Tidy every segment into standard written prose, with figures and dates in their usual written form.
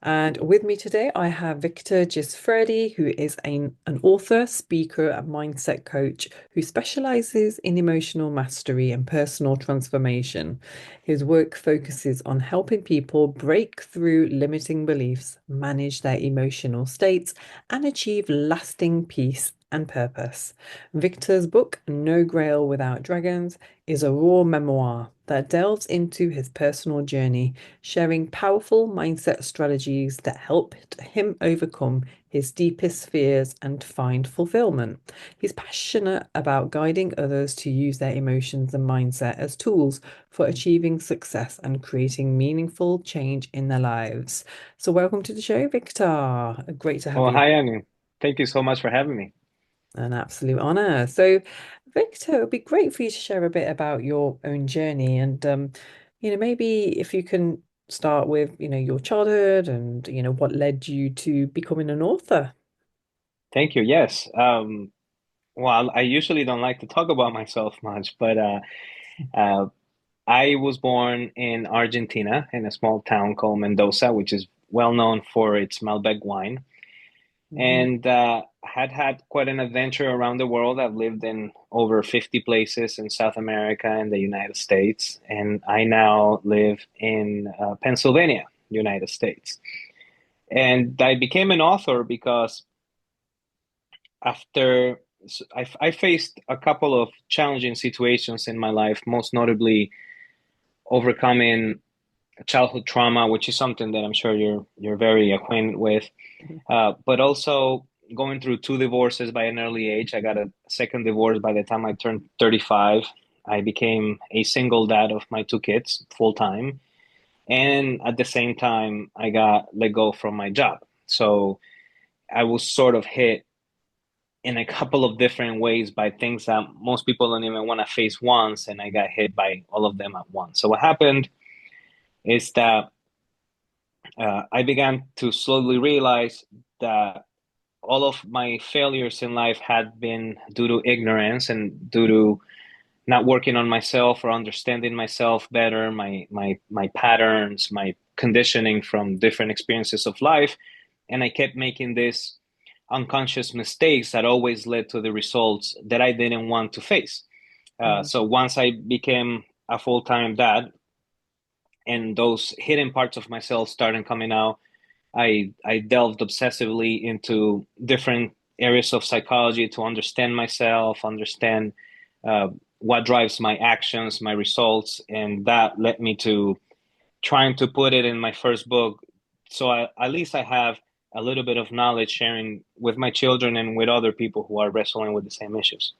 And with me today, I have Victor Giusfredi, who is an author, speaker, and mindset coach who specializes in emotional mastery and personal transformation. His work focuses on helping people break through limiting beliefs, manage their emotional states, and achieve lasting peace and purpose. Victor's book, No Grail Without Dragons, is a raw memoir that delves into his personal journey, sharing powerful mindset strategies that helped him overcome his deepest fears and find fulfillment. He's passionate about guiding others to use their emotions and mindset as tools for achieving success and creating meaningful change in their lives. So, welcome to the show, Victor. Great to have Oh, you. hi, Annie. Thank you so much for having me. An absolute honor. So, Victor, it would be great for you to share a bit about your own journey and maybe if you can start with, your childhood and, what led you to becoming an author. Thank you. Yes. Well, I usually don't like to talk about myself much, but uh, I was born in Argentina in a small town called Mendoza, which is well known for its Malbec wine, Mhm. and had quite an adventure around the world. I've lived in over 50 places in South America and the United States, and I now live in Pennsylvania, United States. And I became an author because after I faced a couple of challenging situations in my life, most notably overcoming childhood trauma, which is something that I'm sure you're very acquainted with, but also going through two divorces by an early age. I got a second divorce by the time I turned 35. I became a single dad of my two kids full time. And at the same time, I got let go from my job. So I was sort of hit in a couple of different ways by things that most people don't even want to face once, and I got hit by all of them at once. So what happened is that I began to slowly realize that all of my failures in life had been due to ignorance and due to not working on myself or understanding myself better, my patterns, my conditioning from different experiences of life, and I kept making this unconscious mistakes that always led to the results that I didn't want to face. Mm. So once I became a full-time dad and those hidden parts of myself started coming out, I delved obsessively into different areas of psychology to understand myself, understand uh, what drives my actions, my results, and that led me to trying to put it in my first book. So at least I have a little bit of knowledge sharing with my children and with other people who are wrestling with the same issues.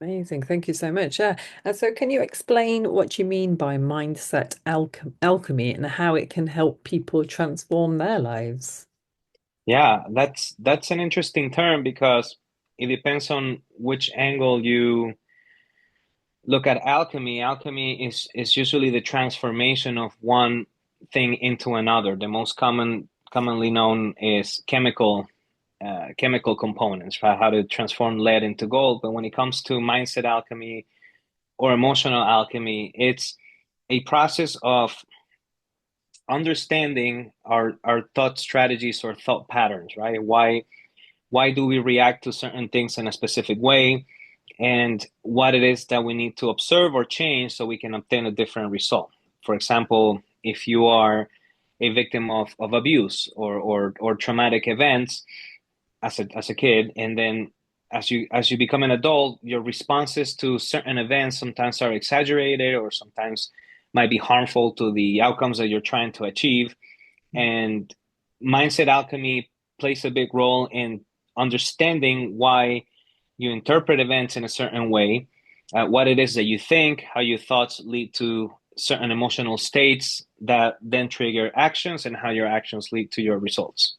Amazing. Thank you so much. Yeah. And so can you explain what you mean by mindset alchemy and how it can help people transform their lives? Yeah, that's an interesting term because it depends on which angle you look at alchemy. Alchemy is usually the transformation of one thing into another. The most commonly known is chemical components, right? How to transform lead into gold. But when it comes to mindset alchemy or emotional alchemy, it's a process of understanding our thought strategies or thought patterns, right? Why do we react to certain things in a specific way? And what it is that we need to observe or change so we can obtain a different result. For example, if you are a victim of abuse or traumatic events as a kid, and then as you become an adult, your responses to certain events sometimes are exaggerated or sometimes might be harmful to the outcomes that you're trying to achieve. And mindset alchemy plays a big role in understanding why you interpret events in a certain way, what it is that you think, how your thoughts lead to certain emotional states that then trigger actions, and how your actions lead to your results.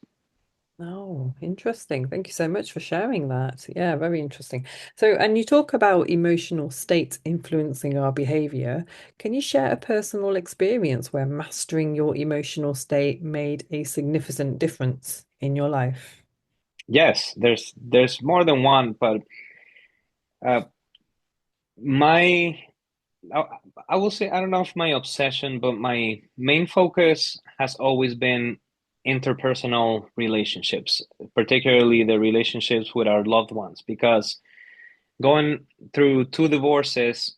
Oh, interesting. Thank you so much for sharing that. Yeah, very interesting. So, and you talk about emotional states influencing our behavior. Can you share a personal experience where mastering your emotional state made a significant difference in your life? Yes, there's more than one, but uh, my I, I will say, I don't know if my obsession, but my main focus has always been interpersonal relationships, particularly the relationships with our loved ones, because going through two divorces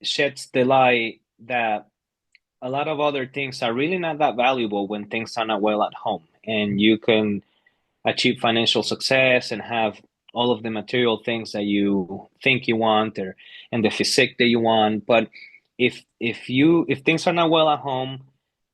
sheds the light that a lot of other things are really not that valuable when things are not well at home. And you can achieve financial success and have all of the material things that you think you want, or and the physique that you want. But if things are not well at home,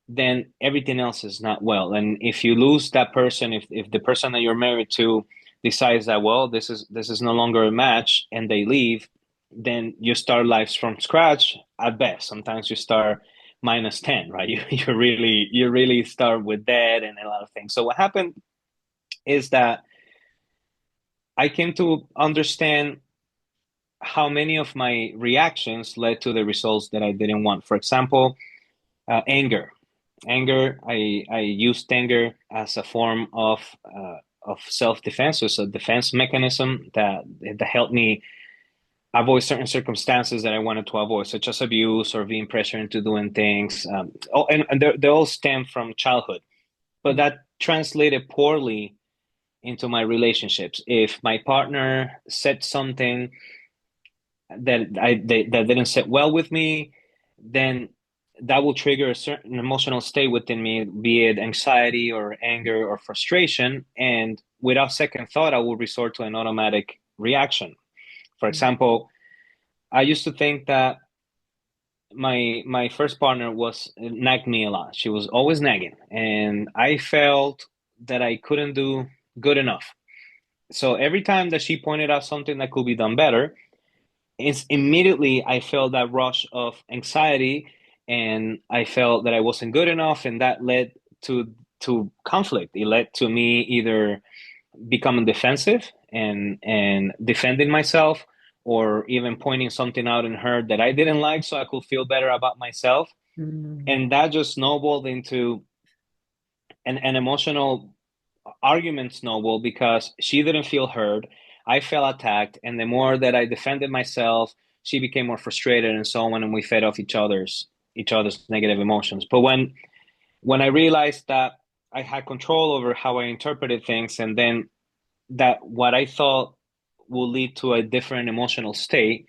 then everything else is not well. And if you lose that person, if the person that you're married to decides that, well, this is no longer a match, and they leave, then you start lives from scratch at best. Sometimes you start minus 10, right? You really start with debt and a lot of things. So what happened is that I came to understand how many of my reactions led to the results that I didn't want. For example, anger. Anger. I used anger as a form of self-defense. So it's a defense mechanism that helped me avoid certain circumstances that I wanted to avoid, such as abuse or being pressured into doing things. And they all stem from childhood, but that translated poorly into my relationships. If my partner said something that didn't sit well with me, then that will trigger a certain emotional state within me, be it anxiety or anger or frustration. And without second thought, I will resort to an automatic reaction. For example, I used to think that my first partner was nagged me a lot. She was always nagging, and I felt that I couldn't do good enough. So every time that she pointed out something that could be done better, it's immediately I felt that rush of anxiety, and I felt that I wasn't good enough, and that led to conflict. It led to me either becoming defensive and defending myself, or even pointing something out in her that I didn't like so I could feel better about myself. Mm, And that just snowballed into an emotional argument snowballed because she didn't feel heard. I felt attacked, and the more that I defended myself, she became more frustrated, and so on. And we fed off each other's negative emotions. But when I realized that I had control over how I interpreted things, and then that what I thought will lead to a different emotional state,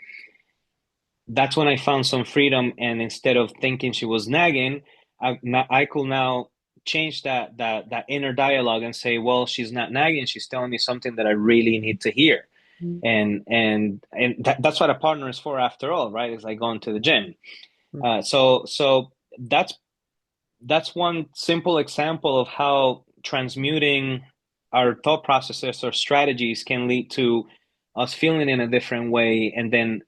that's when I found some freedom. And instead of thinking she was nagging, I could now change that inner dialogue and say, well, she's not nagging, she's telling me something that I really need to hear. mm, And that's what a partner is for, after all, right? It's like going to the gym. mm. So that's one simple example of how transmuting our thought processes or strategies can lead to us feeling in a different way, and then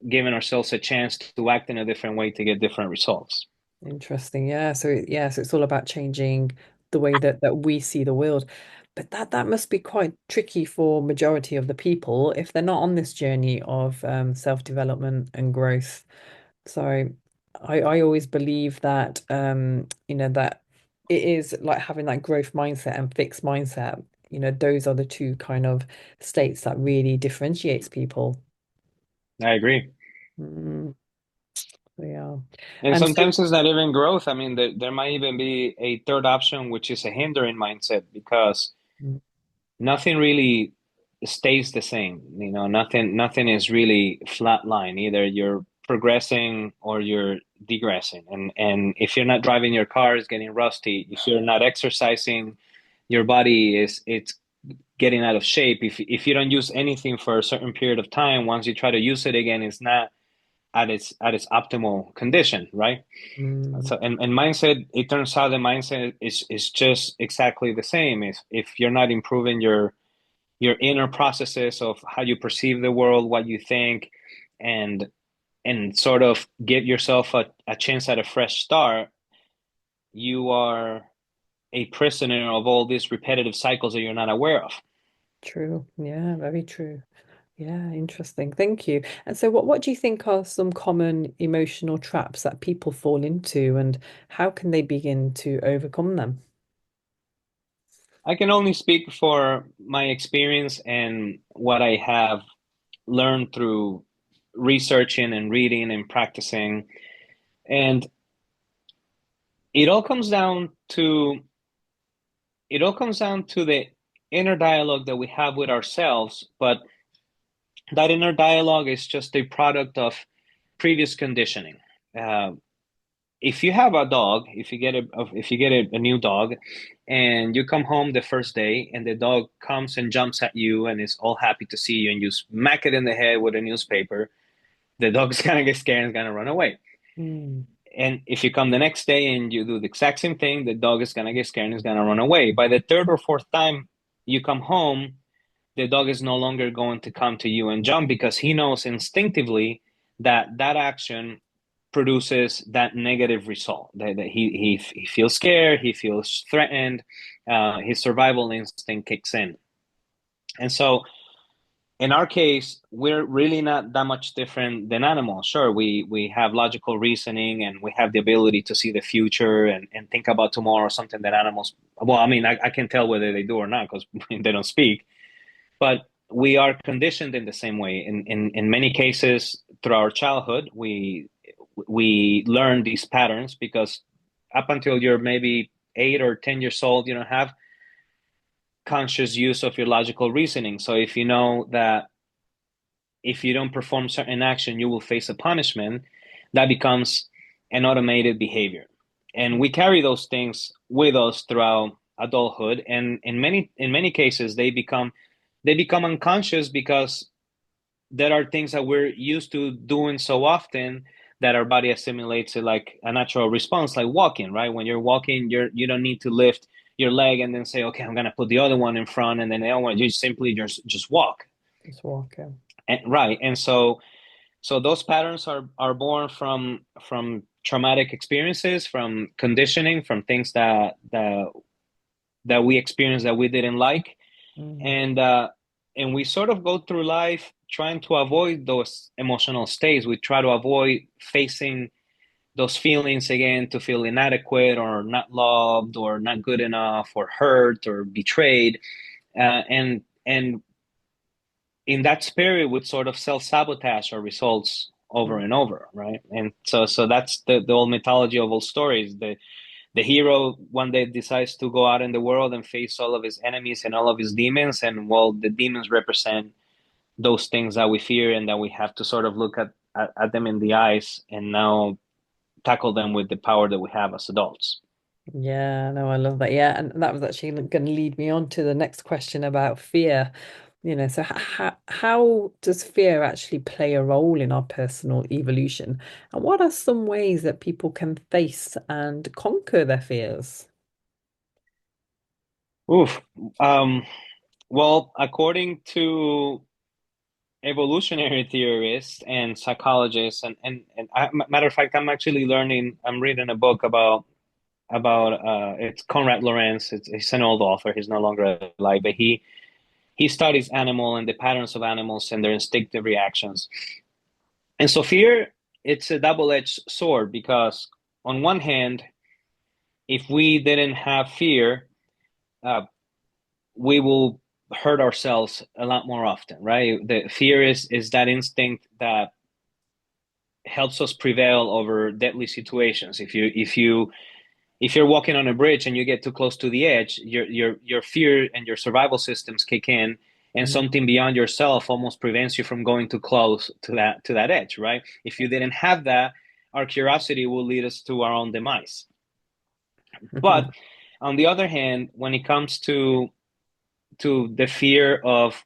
giving ourselves a chance to act in a different way to get different results. Interesting. Yeah. So it's all about changing the way that we see the world. But that must be quite tricky for majority of the people if they're not on this journey of self-development and growth. So I always believe that that it is like having that growth mindset and fixed mindset. Those are the two kind of states that really differentiates people. I agree. Mm, yeah. And And so sometimes it's not even growth. I mean, there might even be a third option, which is a hindering mindset, because mm, nothing really stays the same. Nothing is really flat line. Either you're progressing or you're degressing. And if you're not driving your car, it's getting rusty. If you're not exercising, your body it's getting out of shape. If you don't use anything for a certain period of time, once you try to use it again, it's not at its optimal condition, right? mm, So and mindset, it turns out the mindset is just exactly the same. If you're not improving your inner processes of how you perceive the world, what you think, and and sort of give yourself a chance at a fresh start, you are a prisoner of all these repetitive cycles that you're not aware of. true. Yeah, very true. Yeah, interesting. Thank you. And so what do you think are some common emotional traps that people fall into, and how can they begin to overcome them? I can only speak for my experience and what I have learned through researching and reading and practicing. And it all comes down to the inner dialogue that we have with ourselves, but that inner dialogue is just a product of previous conditioning. Uh, if you have a dog, if you get a new dog, and you come home the first day, and the dog comes and jumps at you and is all happy to see you, and you smack it in the head with a newspaper, the dog's gonna get scared and gonna run away. Mm. And if you come the next day and you do the exact same thing, the dog is gonna get scared and is gonna run away. By the third or fourth time you come home, the dog is no longer going to come to you and jump, because he knows instinctively that that action produces that negative result. That he feels scared, he feels threatened, his survival instinct kicks in. And so in our case, we're really not that much different than animals. Sure, we have logical reasoning, and we have the ability to see the future and think about tomorrow, something that animals, well, I mean, I can tell whether they do or not because they don't speak, but we are conditioned in the same way. In many cases, through our childhood, we learn these patterns, because up until you're maybe 8 or 10 years old, you don't have conscious use of your logical reasoning. So if you know that if you don't perform certain action, you will face a punishment, that becomes an automated behavior. And we carry those things with us throughout adulthood. And in many cases, they become unconscious, because there are things that we're used to doing so often that our body assimilates it like a natural response, like walking, right? When you're walking, you don't need to lift your leg and then say, okay, I'm gonna put the other one in front, and then the other one. You simply just walk. Just walking. Right. And so those patterns are born from traumatic experiences, from conditioning, from things that we experienced that we didn't like. Mm. And we sort of go through life trying to avoid those emotional states. We try to avoid facing those feelings again, to feel inadequate or not loved or not good enough or hurt or betrayed. And in that spirit would sort of self-sabotage our results over Mm. and over, right? And so that's the old mythology of all stories. The hero one day decides to go out in the world and face all of his enemies and all of his demons, and well, the demons represent those things that we fear, and that we have to sort of look at them in the eyes, and now tackle them with the power that we have as adults. Yeah, no, I love that. Yeah, and that was actually going to lead me on to the next question about fear. So how does fear actually play a role in our personal evolution? And what are some ways that people can face and conquer their fears? Oof. Um, well, according to evolutionary theorists and psychologists, matter of fact, I'm reading a book about it's Conrad Lorenz. He's an old author. He's no longer alive, but he studies animal and the patterns of animals and their instinctive reactions. And so fear, it's a double-edged sword, because on one hand, if we didn't have fear, uh, we will hurt ourselves a lot more often, right? The fear is that instinct that helps us prevail over deadly situations. If you're walking on a bridge and you get too close to the edge, your fear and your survival systems kick in, and Mm. something beyond yourself almost prevents you from going too close to that edge, right? If you didn't have that, our curiosity will lead us to our own demise. But on the other hand, when it comes to the fear of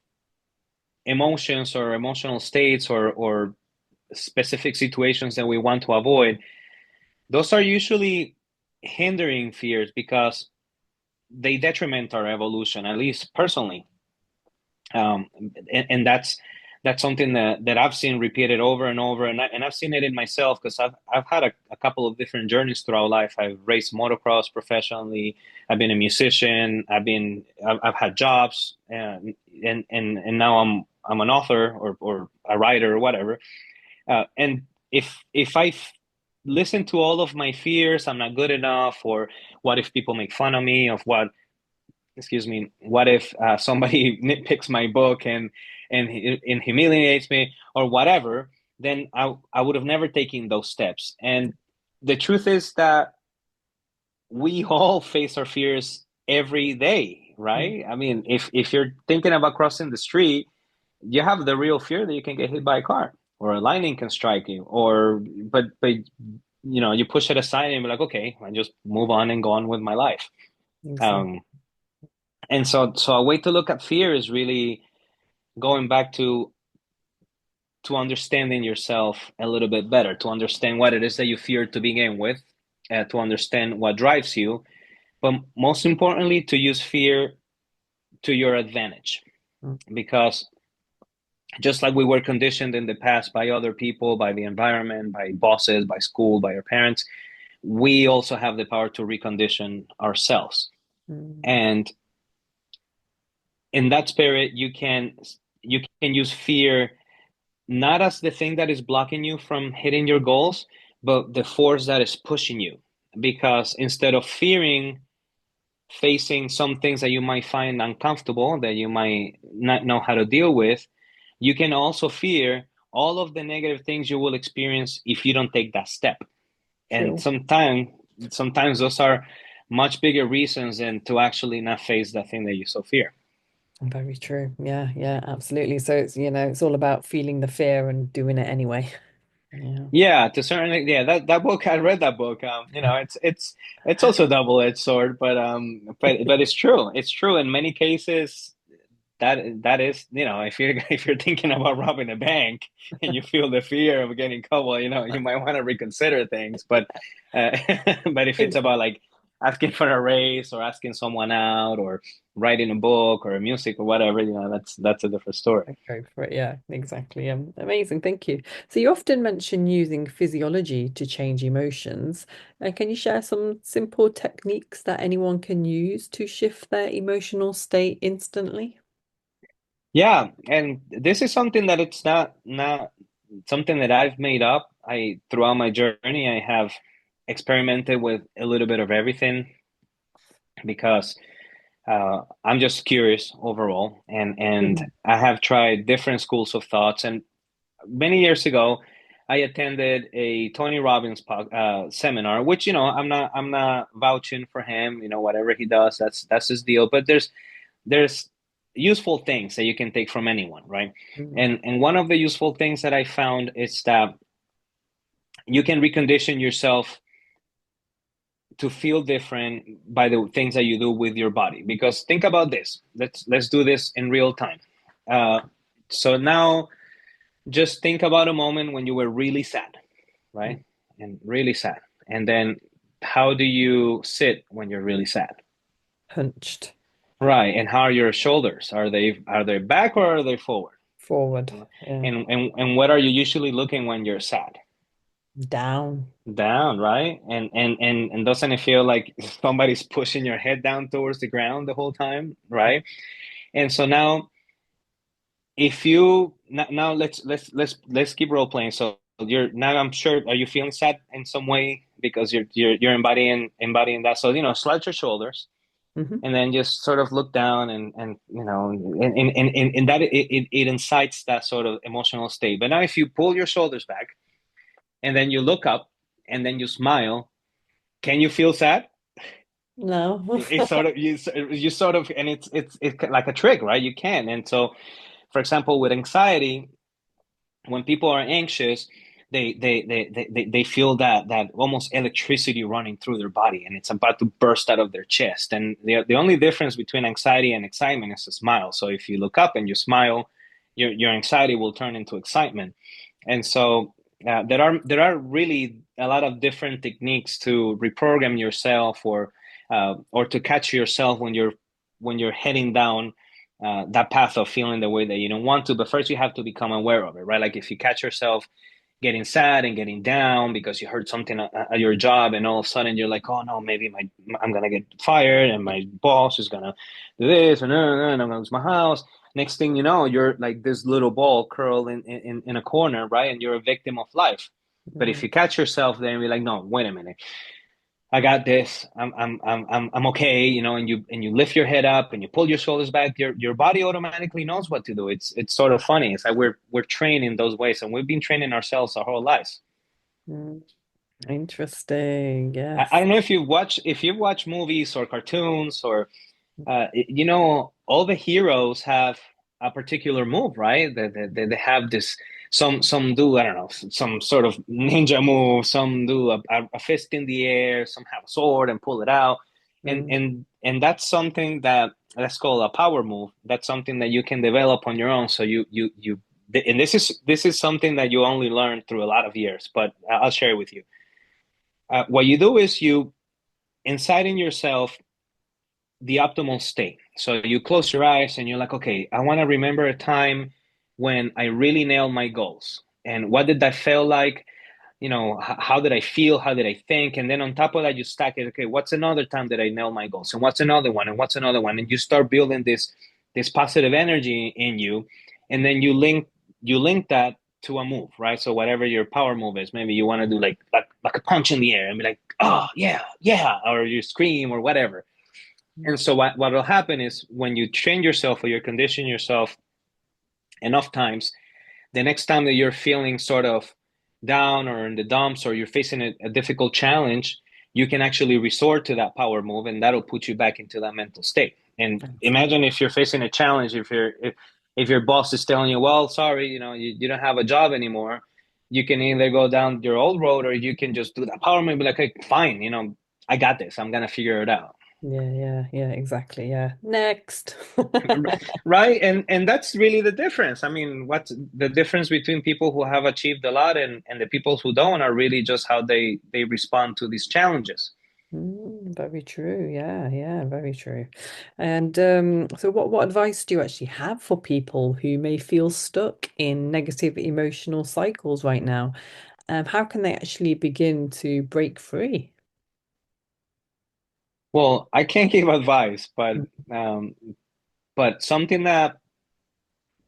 emotions or emotional states, or specific situations that we want to avoid, those are usually hindering fears, because they detriment our evolution, at least personally. Um, and that's something that I've seen repeated over and over, and I've seen it in myself, because I've had a couple of different journeys throughout life. I've raced motocross professionally. I've been a musician. I've had jobs, and now I'm an author, or a writer, or whatever. And if I listen to all of my fears, I'm not good enough, or what if people make fun of me, of what, excuse me, what if somebody nitpicks my book and humiliates me, or whatever, then I would have never taken those steps. And the truth is that we all face our fears every day, Mm. right? I mean, if you're thinking about crossing the street, you have the real fear that you can get hit by a car or a lightning can strike you, or but you push it aside and be like, okay, I just move on and go on with my life. Exactly. Um, and so a way to look at fear is really going back to understanding yourself a little bit better, to understand what it is that you fear to begin with, to understand what drives you, but most importantly, to use fear to your advantage. Mm. Because just like we were conditioned in the past by other people, by the environment, by bosses, by school, by our parents, we also have the power to recondition ourselves. Mm. And in that spirit, you can use fear not as the thing that is blocking you from hitting your goals, but the force that is pushing you. Because instead of fearing facing some things that you might find uncomfortable, that you might not know how to deal with, you can also fear all of the negative things you will experience if you don't take that step. And True. sometimes those are much bigger reasons than to actually not face that thing that you so fear. Very true. Yeah, yeah, absolutely. So it's, it's all about feeling the fear and doing it anyway. Yeah. Yeah, to certainly, yeah. That book, I read that book. It's also a double-edged sword, but it's true. It's true in many cases. That is, if you're if you're thinking about robbing a bank and you feel the fear of getting caught, well, you might want to reconsider things. But uh, but if it's about like asking for a raise or asking someone out or writing a book or music or whatever, that's a different story. Go for it. Yeah, exactly. Amazing. Thank you. So you often mention using physiology to change emotions. Can you share some simple techniques that anyone can use to shift their emotional state instantly? Yeah, and this is something that it's not something that I've made up. I throughout my journey, I have experimented with a little bit of everything because I'm just curious overall, and Mhm. I have tried different schools of thoughts. And many years ago, I attended a Tony Robbins seminar, which I'm not vouching for him. Whatever he does, that's his deal. But there's useful things that you can take from anyone, right? Mm. And one of the useful things that I found is that you can recondition yourself to feel different by the things that you do with your body. Because think about this. Let's do this in real time. Uh, so now just think about a moment when you were really sad, right? And really sad. And then how do you sit when you're really sad? Hunched Right. And how are your shoulders? Are they back or are they forward? forward. Yeah. And what are you usually looking when you're sad? Down. Down, right? And doesn't it feel like somebody's pushing your head down towards the ground the whole time, right? And so now, if you now let's keep role playing. So you're now, I'm sure, are you feeling sad in some way because you're embodying that? So slouch your shoulders Hmm. and then just sort of look down and that it incites that sort of emotional state. But now, if you pull your shoulders back and then you look up and then you smile, can you feel sad? No. It's sort of you sort of, and it's like a trick, right? You can. And so, for example, with anxiety, when people are anxious, they feel that almost electricity running through their body, and it's about to burst out of their chest. And the only difference between anxiety and excitement is a smile. So if you look up and you smile, your anxiety will turn into excitement. And so there are really a lot of different techniques to reprogram yourself, or to catch yourself when you're heading down that path of feeling the way that you don't want to. But first, you have to become aware of it, right? Like if you catch yourself getting sad and getting down because you heard something at your job, and all of a sudden you're like, oh no, maybe I'm gonna get fired, and my boss is gonna do this, and I'm gonna lose my house. Next thing you know, you're like this little ball curled in a corner, right? And you're a victim of life. But if Mm. you catch yourself there and be like, no, wait a minute, I got this. I'm okay, you know, and you lift your head up and you pull your shoulders back. Your body automatically knows what to do. It's sort of funny. It's like we're trained in those ways, and we've been training ourselves our whole lives. Mm, interesting. I Yes. don't know if you've watched movies or cartoons or you know, all the heroes have a particular move, right? They have this. Some do, I don't know, some sort of ninja move. Some do a fist in the air. Some have a sword and pull it out, Mm, and that's something that's called a power move. That's something that you can develop on your own. So and this is something that you only learn through a lot of years. But I'll share it with you. What you do is you inside in yourself the optimal state. So you close your eyes and you're like, okay, I want to remember a time when I really nailed my goals. And what did that feel like? You know, how did I feel? How did I think? And then on top of that, you stack it. Okay, what's another time that I nailed my goals? And what's another one? And what's another one? And you start building this positive energy in you. And then you link that to a move, right? So whatever your power move is, maybe you want to do like a punch in the air and be like, oh yeah, yeah, or you scream or whatever. mm, And so what will happen is when you train yourself or you condition yourself enough times, the next time that you're feeling sort of down or in the dumps or you're facing a difficult challenge, you can actually resort to that power move and that'll put you back into that mental state. And excellent. imagine if you're facing a challenge, if your boss is telling you, well, sorry, you know, you don't have a job anymore, you can either go down your old road or you can just do that power move and be like, hey, fine, you know, I got this. I'm gonna figure it out. Yeah, exactly. Yeah. Next. Right, and that's really the difference. I mean, what's the difference between people who have achieved a lot and the people who don't are really just how they respond to these challenges. Very true. Yeah, very true. And so what advice do you actually have for people who may feel stuck in negative emotional cycles right now? How can they actually begin to break free? Well, I can't give advice, um but something that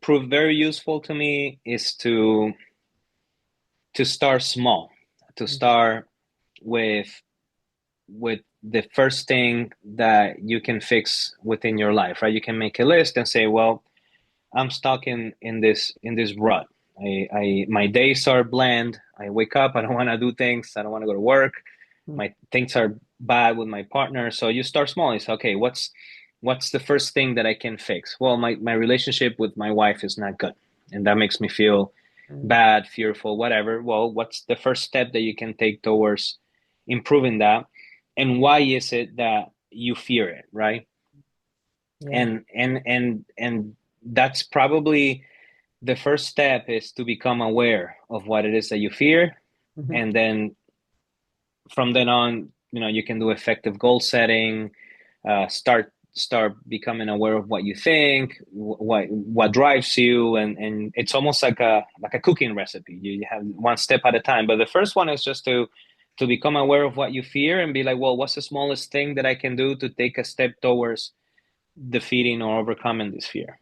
proved very useful to me is to start small, to start with with the first thing that you can fix within your life, right? You can make a list and say, well, I'm stuck in this rut. My days are bland. I wake up, I don't want to do things, I don't want to go to work. Mm, My things are bad with my partner. So you start small. It's okay, what's the first thing that I can fix? Well, my relationship with my wife is not good. And that makes me feel mm, bad, fearful, whatever. Well, what's the first step that you can take towards improving that? And why is it that you fear it, right? yeah. And that's probably the first step is to become aware of what it is that you fear, Mhm. and then from then on, you know, you can do effective goal setting, start becoming aware of what you think, what drives you, and it's almost like a cooking recipe. You have one step at a time, but the first one is just to become aware of what you fear and be like, well, what's the smallest thing that I can do to take a step towards defeating or overcoming this fear?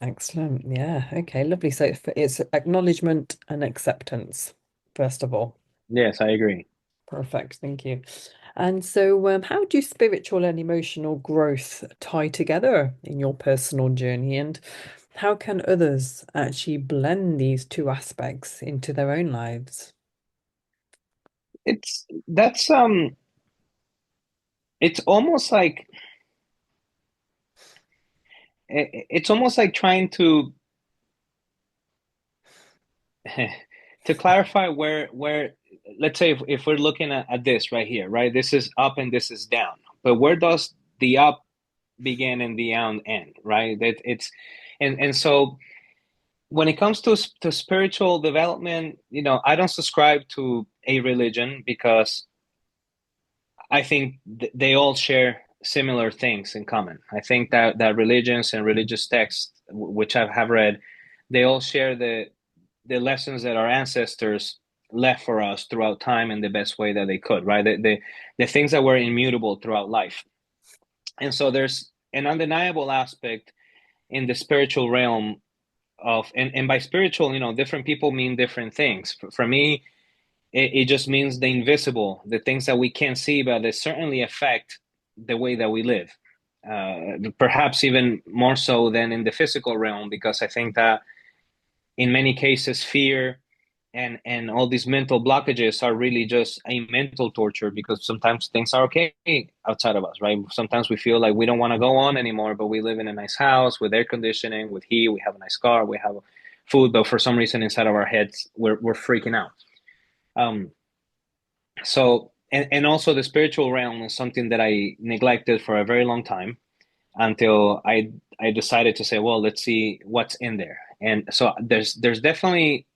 Excellent. Yeah. Okay, lovely. So it's acknowledgement and acceptance, first of all. Yes, I agree. Perfect. Thank you. And so, how do spiritual and emotional growth tie together in your personal journey? And how can others actually blend these two aspects into their own lives? It's that's it's almost like it's almost like trying to to clarify where let's say if we're looking at this right here, right? This is up and this is down. But where does the up begin and the down end, right? That it's and so when it comes to spiritual development, you know, I don't subscribe to a religion because I think they all share similar things in common. I think that religions and religious texts, which I have read, they all share the lessons that our ancestors left for us throughout time in the best way that they could, right? The things that were immutable throughout life. And so there's an undeniable aspect in the spiritual realm and by spiritual, you know, different people mean different things. For me, it just means the invisible, the things that we can't see, but they certainly affect the way that we live. Perhaps even more so than in the physical realm, because I think that in many cases, fear and all these mental blockages are really just a mental torture, because sometimes things are okay outside of us, right? Sometimes we feel like we don't want to go on anymore, but we live in a nice house with air conditioning, with heat, we have a nice car, we have food, but for some reason inside of our heads, we're freaking out. Um, so, and also the spiritual realm is something that I neglected for a very long time until I decided to say, well, let's see what's in there. And so there's definitely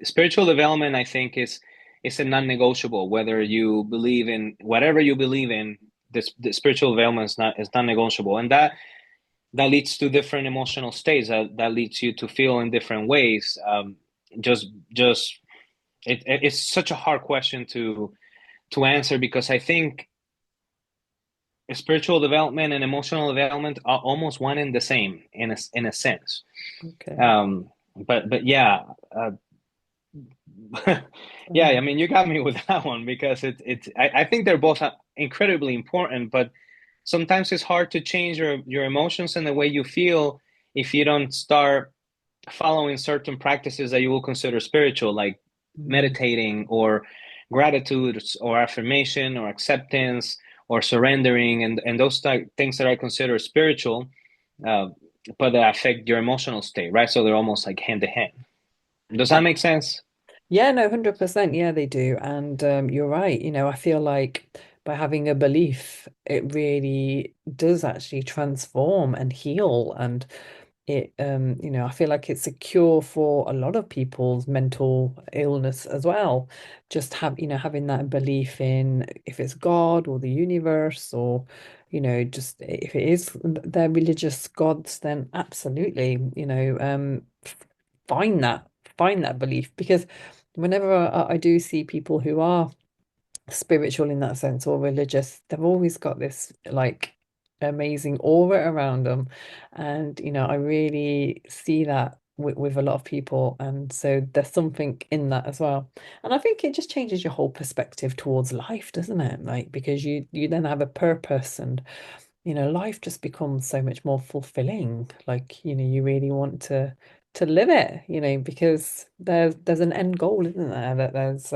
spiritual development. I think is a non-negotiable. Whether you believe in whatever you believe in, the spiritual development is non-negotiable, and that leads to different emotional states. That leads you to feel in different ways. Just it's such a hard question to answer, because I think spiritual development and emotional development are almost one and the same in a sense. Okay. Um, but yeah, yeah. I Um, mean, you got me with that one, because I think they're both incredibly important, but sometimes it's hard to change your emotions and the way you feel if you don't start following certain practices that you will consider spiritual, like mm, meditating or gratitude or affirmation or acceptance or surrendering, and those things that I consider spiritual, uh, but that affect your emotional state, right? So they're almost like hand to hand. Does that make sense? Yeah, no, 100%. Yeah, they do. And you're right. I feel like by having a belief, it really does actually transform and heal. And I feel like it's a cure for a lot of people's mental illness as well. Just having that belief in if it's God or the universe, or, just if it is their religious gods, then absolutely, find that find that belief, because whenever I do see people who are spiritual in that sense or religious, they've always got this like amazing aura around them. And, I really see that with a lot of people. And so there's something in that as well. And I think it just changes your whole perspective towards life, doesn't it? Like, because you then have a purpose, and, life just becomes so much more fulfilling. Like, you really want to live it, because there's an end goal, isn't there? That there's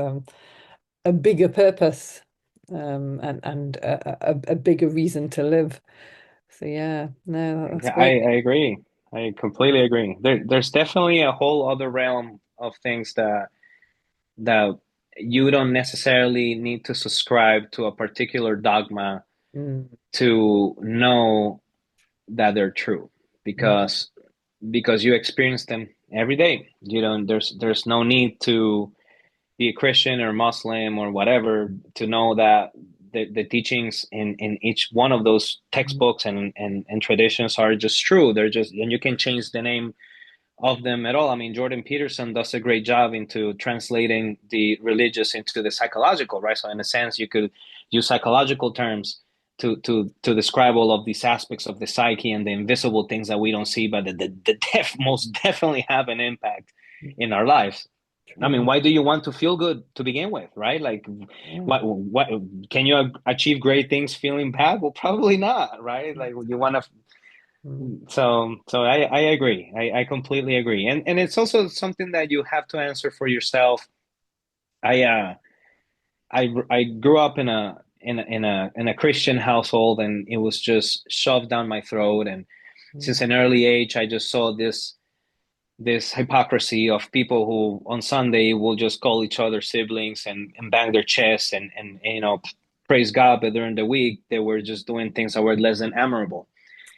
a bigger purpose, and a bigger reason to live. So yeah, no, that's Yeah, great. I agree. I completely agree. There's definitely a whole other realm of things that you don't necessarily need to subscribe to a particular dogma Mm, to know that they're true, mm, because you experience them every day. You don't there's no need to be a Christian or Muslim or whatever to know that the teachings in each one of those mm, textbooks and traditions are just true. They're just, and you can change the name of them at all. I mean, Jordan Peterson does a great job into translating the religious into the psychological, right? So in a sense, you could use psychological terms to describe all of these aspects of the psyche and the invisible things that we don't see, but most definitely have an impact mm, in our lives. I mean, true. why do you want to feel good to begin with, right? Like, Yeah. what can you achieve great things feeling bad? Well, probably not, right? Like, you want to. Mm, So I agree. I completely agree. And it's also something that you have to answer for yourself. I I grew up in a Christian household, and it was just shoved down my throat. And mm, since an early age, I just saw this hypocrisy of people who on Sunday will just call each other siblings and bang their chests and praise God, but during the week they were just doing things that were less than admirable.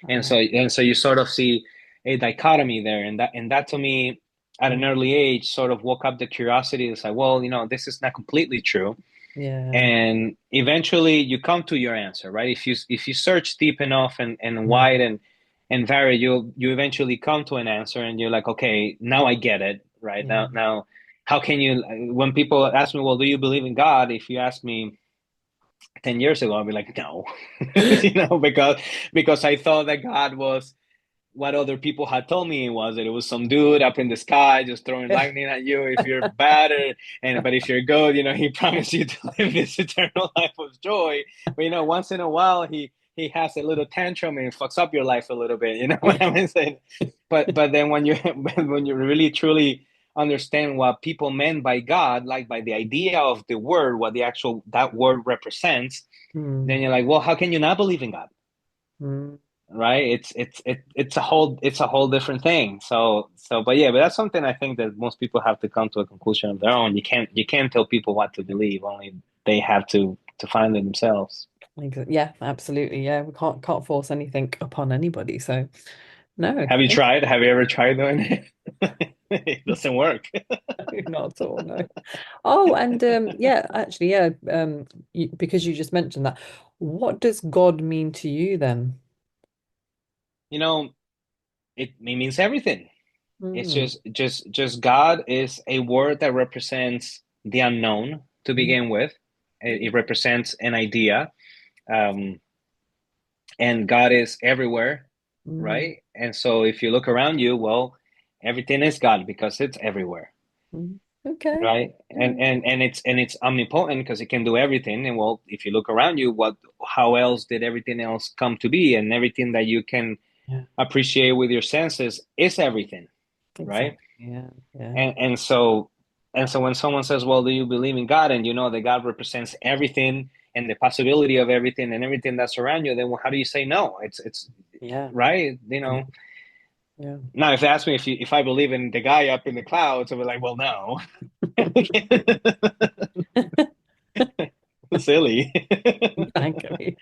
ah, And so you sort of see a dichotomy there, and that to me at mm, an early age sort of woke up the curiosity. It's like, well, this is not completely true, yeah. and eventually you come to your answer, right? If you search deep enough and Mm, wide and vary, you eventually come to an answer, and you're like, okay, now I get it, right? yeah. Now how can you, when people ask me, well, do you believe in God? If you ask me 10 years ago, I'd be like, no, because I thought that God was what other people had told me was that it was some dude up in the sky just throwing lightning at you if you're bad, and but if you're good, he promised you to live this eternal life of joy. But once in a while he has a little tantrum and fucks up your life a little bit. You know what I'm saying? But then when you when you really truly understand what people meant by God, like by the idea of the word, what the actual that word represents, then Mm, you're like, well, how can you not believe in God? mm. Right? It's a whole different thing. But that's something I think that most people have to come to a conclusion of their own. You can't tell people what to believe. Only they have to find it themselves. Yeah, absolutely. Yeah, we can't force anything upon anybody. So no, Have you thank tried? Have you ever tried doing it? It doesn't work. you. Not at all. No. Oh, and yeah, actually, yeah. Because you just mentioned that, what does God mean to you then? You know, it means everything. It's Mm, just God is a word that represents the unknown to mm, begin with. It represents an idea. Um, and God is everywhere, mm, right? And so if you look around you, well, everything is God because it's everywhere, mm. Okay. right? And Yeah. and and it's omnipotent because it can do everything. And well, if you look around you, how else did everything else come to be? And everything that you can Yeah. appreciate with your senses is everything, right? Exactly. Yeah. Yeah. And so when someone says, well, do you believe in God? And you know that God represents everything and the possibility of everything and everything that's around you, then well, how do you say no? It's Yeah. right. Yeah. Now if they ask me if I believe in the guy up in the clouds, I'll be like, well, no. Silly. Exactly.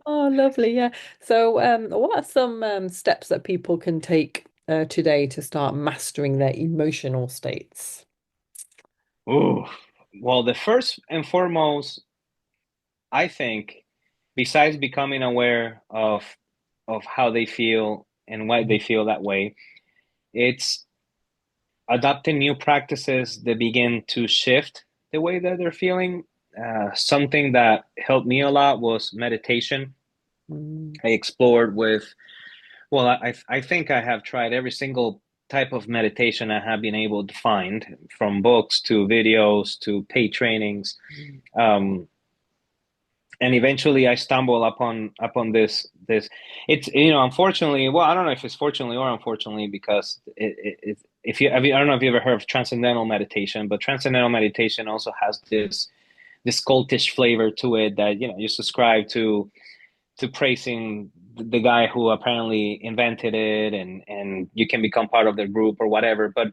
Oh, lovely. Yeah. So, what are some steps that people can take today to start mastering their emotional states? Ooh. Well, the first and foremost, I think, besides becoming aware of how they feel and why they feel that way, it's adopting new practices that begin to shift the way that they're feeling. Something that helped me a lot was meditation. Mm, I explored with, well, I think I have tried every single type of meditation I have been able to find, from books to videos to paid trainings. mm, Um, and eventually I stumble upon this. It's, unfortunately, well, I don't know if it's fortunately or unfortunately, because if you have you, I don't know if you ever heard of transcendental meditation, but transcendental meditation also has this cultish flavor to it, that you subscribe to praising the guy who apparently invented it, and you can become part of their group or whatever. But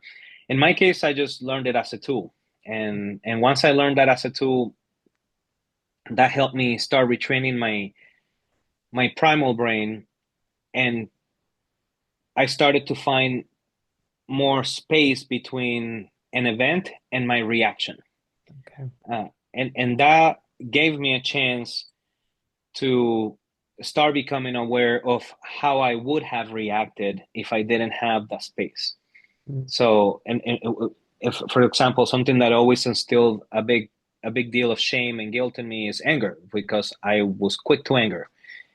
in my case, I just learned it as a tool, and once I learned that as a tool, that helped me start retraining my primal brain, and I started to find more space between an event and my reaction, okay. and that gave me a chance to start becoming aware of how I would have reacted if I didn't have that space. Mm, So, and if, for example, something that always instilled a big deal of shame and guilt in me is anger, because I was quick to anger.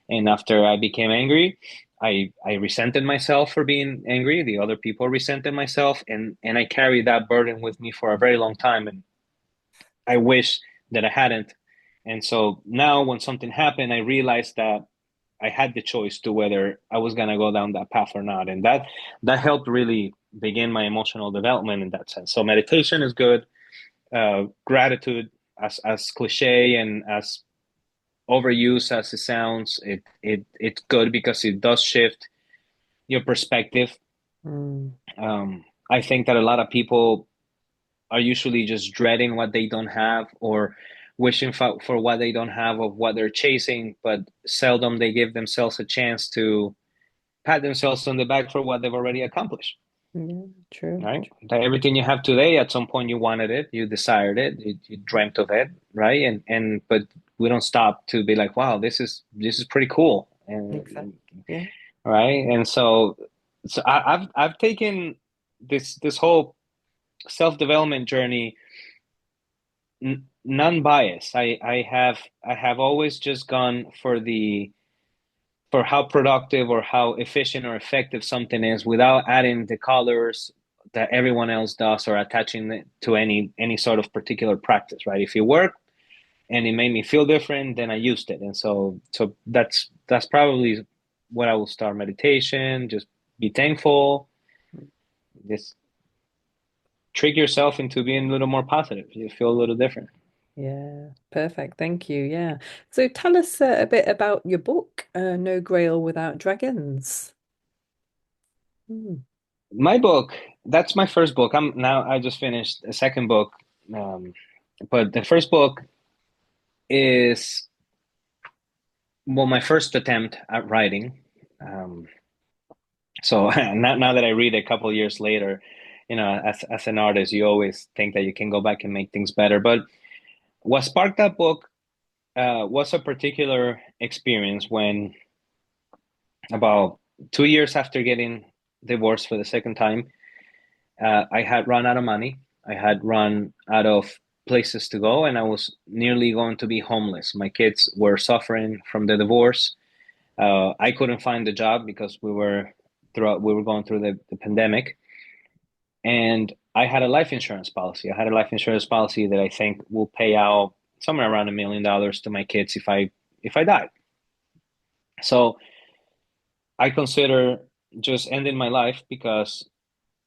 And after I became angry, I resented myself for being angry. The other people resented myself, and I carried that burden with me for a very long time. And I wish that I hadn't. And so now when something happened, I realized that I had the choice to whether I was gonna go down that path or not. And that helped really begin my emotional development in that sense. So meditation is good. Gratitude, as cliche and as overused as it sounds, it's good because it does shift your perspective. mm, I think that a lot of people are usually just dreading what they don't have, or wishing for what they don't have of what they're chasing, but seldom they give themselves a chance to pat themselves on the back for what they've already accomplished. yeah, true. Right? That everything you have today, at some point you wanted it, you desired it, you dreamt of it, right? And but we don't stop to be like, wow, this is pretty cool, Exactly. Yeah. right? And so I've taken this whole self development journey non bias. I have always just gone for how productive or how efficient or effective something is without adding the colors that everyone else does or attaching it to any sort of particular practice, right? If it worked and it made me feel different, then I used it. And so that's probably what I will start: meditation, just be thankful, just trick yourself into being a little more positive. You feel a little different. Yeah, perfect. Thank you. Yeah. So tell us a bit about your book, No Grail Without Dragons. Mm. My book, that's my first book. I just finished a second book. Um, but the first book is, well, my first attempt at writing. Um, so now that I read a couple of years later, as an artist, you always think that you can go back and make things better. But what sparked that book was a particular experience when, about 2 years after getting divorced for the second time, I had run out of money. I had run out of places to go, and I was nearly going to be homeless. My kids were suffering from the divorce. I couldn't find a job because we were going through the pandemic, and I had a life insurance policy. I had a life insurance policy that I think will pay out somewhere around $1 million to my kids if I died. So I consider just ending my life because,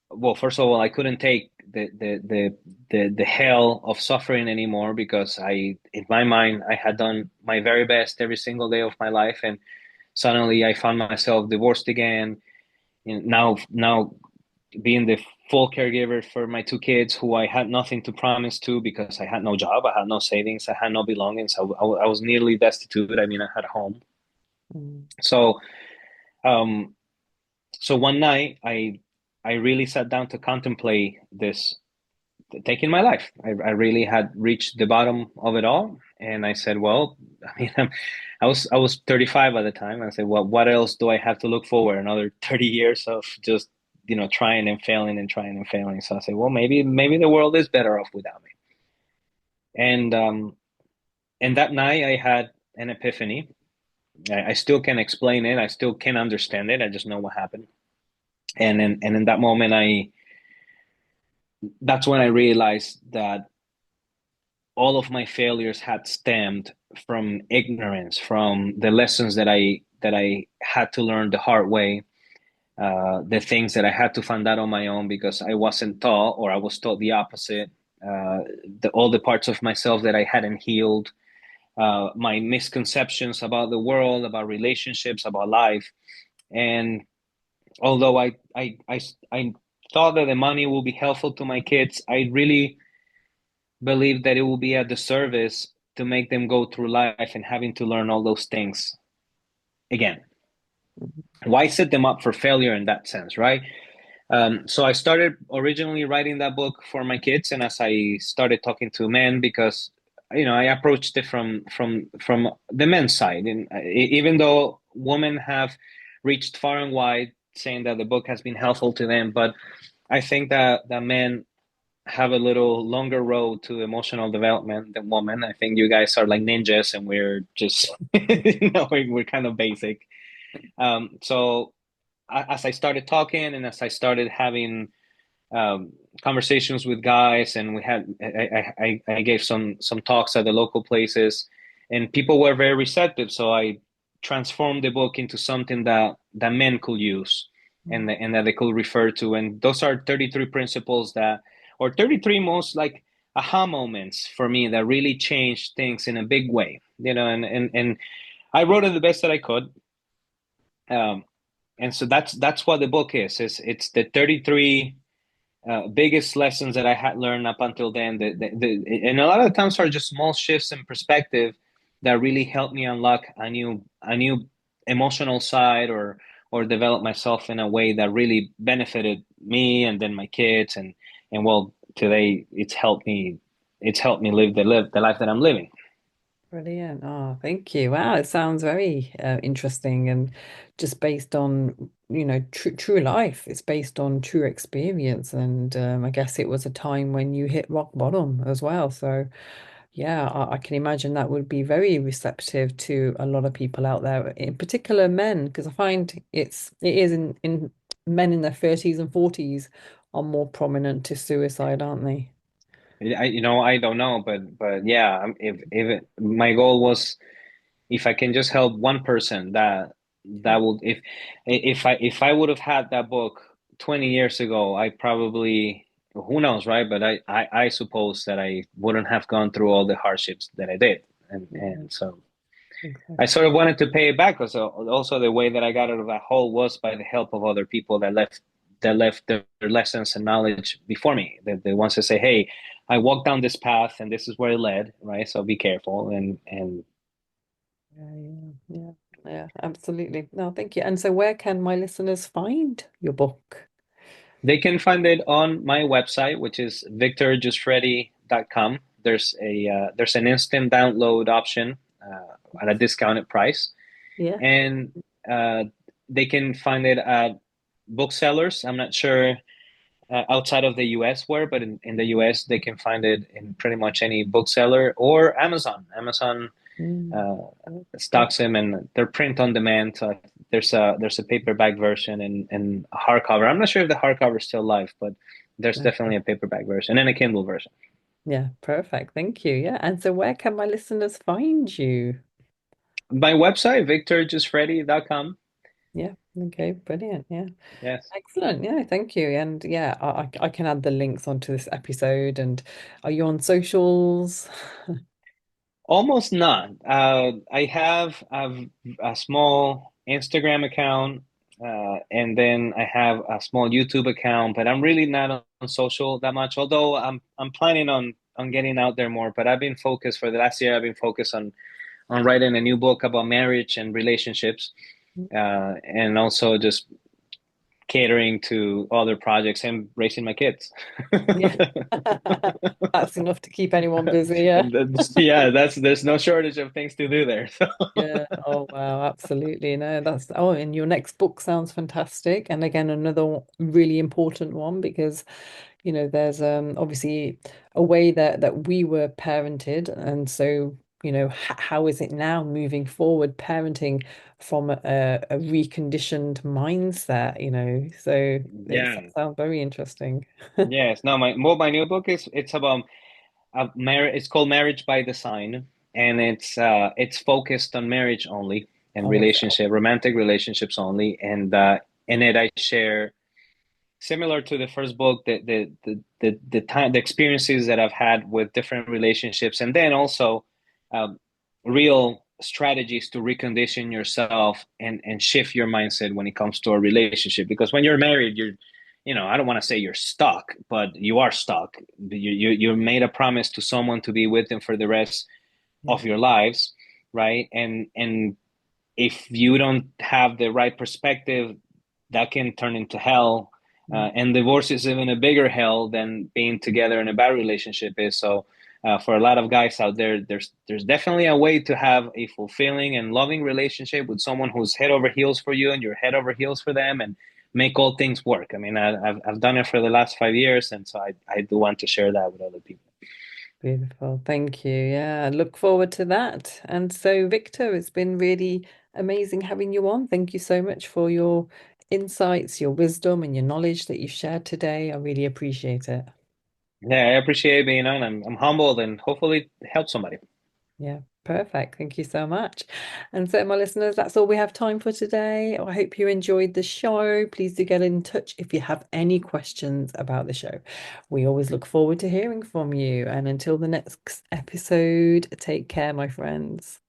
well, first of all, I couldn't take the hell of suffering anymore, because in my mind, I had done my very best every single day of my life, and suddenly I found myself divorced again. And now being the full caregiver for my two kids, who I had nothing to promise to because I had no job, I had no savings, I had no belongings. I was nearly destitute. I mean, I had a home. Mm. So, um, so one night I really sat down to contemplate this, taking my life. I really had reached the bottom of it all, and I said, well, I mean, I was 35 at the time. I said, well, what else do I have to look forward? Another 30 years of just trying and failing and trying and failing. So I said, well, maybe the world is better off without me. And and that night I had an epiphany. I still can explain it. I still can understand it. I just know what happened. And in that moment, that's when I realized that all of my failures had stemmed from ignorance, from the lessons that I had to learn the hard way, the things that I had to find out on my own because I wasn't taught, or I was taught the opposite. All the parts of myself that I hadn't healed, my misconceptions about the world, about relationships, about life. And although I thought that the money will be helpful to my kids, I really believe that it will be a disservice to make them go through life and having to learn all those things again. Why set them up for failure in that sense, right? So I started originally writing that book for my kids, and as I started talking to men, because I approached it from the men's side, and even though women have reached far and wide saying that the book has been helpful to them, but I think that men have a little longer road to emotional development than women. I think you guys are like ninjas, and we're just we're kind of basic. So as I started talking, and as I started having um, conversations with guys, and I gave some talks at the local places, and people were very receptive. So I transformed the book into something that men could use, and that they could refer to. And those are 33 principles or 33 most like aha moments for me that really changed things in a big way. And I wrote it the best that I could. Um, and so that's what the book is. It's the 33 biggest lessons that I had learned up until then. And a lot of times are just small shifts in perspective that really helped me unlock a new emotional side, or develop myself in a way that really benefited me and then my kids, and well, today it's helped me live the life that I'm living. Brilliant. Oh, thank you. Wow, it sounds very interesting and just based on, true life. It's based on true experience. And I guess it was a time when you hit rock bottom as well. So Yeah, I can imagine that would be very receptive to a lot of people out there, in particular men, because I find it is in men in their 30s and 40s are more prominent to suicide, aren't they? I don't know, but yeah, my goal was if I can just help one person, that would if I would have had that book 20 years ago, I probably, who knows, right? But I suppose that I wouldn't have gone through all the hardships that I did, Yeah, and so I exactly. sort of wanted to pay it back because also the way that I got out of that hole was by the help of other people that left their lessons and knowledge before me. The ones that say, "Hey, I walked down this path and this is where it led," right? So be careful and Yeah, yeah, yeah, yeah, absolutely. No, thank you. And so where can my listeners find your book? they can find it on my website, which is victorgiusfredi.com. There's an instant download option at a discounted price, Yeah. and uh, they can find it at booksellers. I'm not sure outside of the US where, but in the US they can find it in pretty much any bookseller or Amazon. Amazon Mm. uh, Okay. stocks them, and they're print on demand. So there's a paperback version and a hardcover. I'm not sure if the hardcover is still live, but there's definitely Okay. a paperback version and a Kindle version. Yeah, perfect. Thank you. Yeah. And so where can my listeners find you? My website, victorgiusfredi.com. Yeah. Okay. Brilliant. Yeah. Yes. Excellent. Yeah. Thank you. And yeah, I can add the links onto this episode. And are you on socials? Almost none. I have a small Instagram account, and then I have a small YouTube account, but I'm really not on social that much. Although I'm planning on getting out there more. But I've been focused for the last year. I've been focused on writing a new book about marriage and relationships, and also just catering to other projects and raising my kids. Yeah. That's enough to keep anyone busy. Yeah. Yeah, that's there's no shortage of things to do there. So. Yeah. Oh, wow. Absolutely. No, and your next book sounds fantastic. And again, another really important one because, there's obviously a way that we were parented. And so, how is it now moving forward, parenting from a reconditioned mindset, So it Yeah. sounds very interesting. Yes. No, my new book it's about it's called Marriage by Design, and it's focused on marriage only and Oh, is it? romantic relationships only, and in it I share similar to the first book the experiences that I've had with different relationships, and then also um, real strategies to recondition yourself and shift your mindset when it comes to a relationship. Because when you're married, I don't want to say you're stuck, but you are stuck. You made a promise to someone to be with them for the rest Yeah. of your lives, right? And if you don't have the right perspective, that can turn into hell. Mm. And divorce is even a bigger hell than being together in a bad relationship is. So, for a lot of guys out there, there's definitely a way to have a fulfilling and loving relationship with someone who's head over heels for you and you're head over heels for them, and make all things work. I mean, I've done it for the last 5 years, and so I do want to share that with other people. Beautiful. Thank you. Yeah, I look forward to that. And so, Victor, it's been really amazing having you on. Thank you so much for your insights, your wisdom, and your knowledge that you've shared today. I really appreciate it. Yeah, I appreciate being on. I'm humbled and hopefully help somebody. Yeah, perfect. Thank you so much. And so, my listeners, that's all we have time for today. I hope you enjoyed the show. Please do get in touch if you have any questions about the show. We always look forward to hearing from you. And until the next episode, take care, my friends.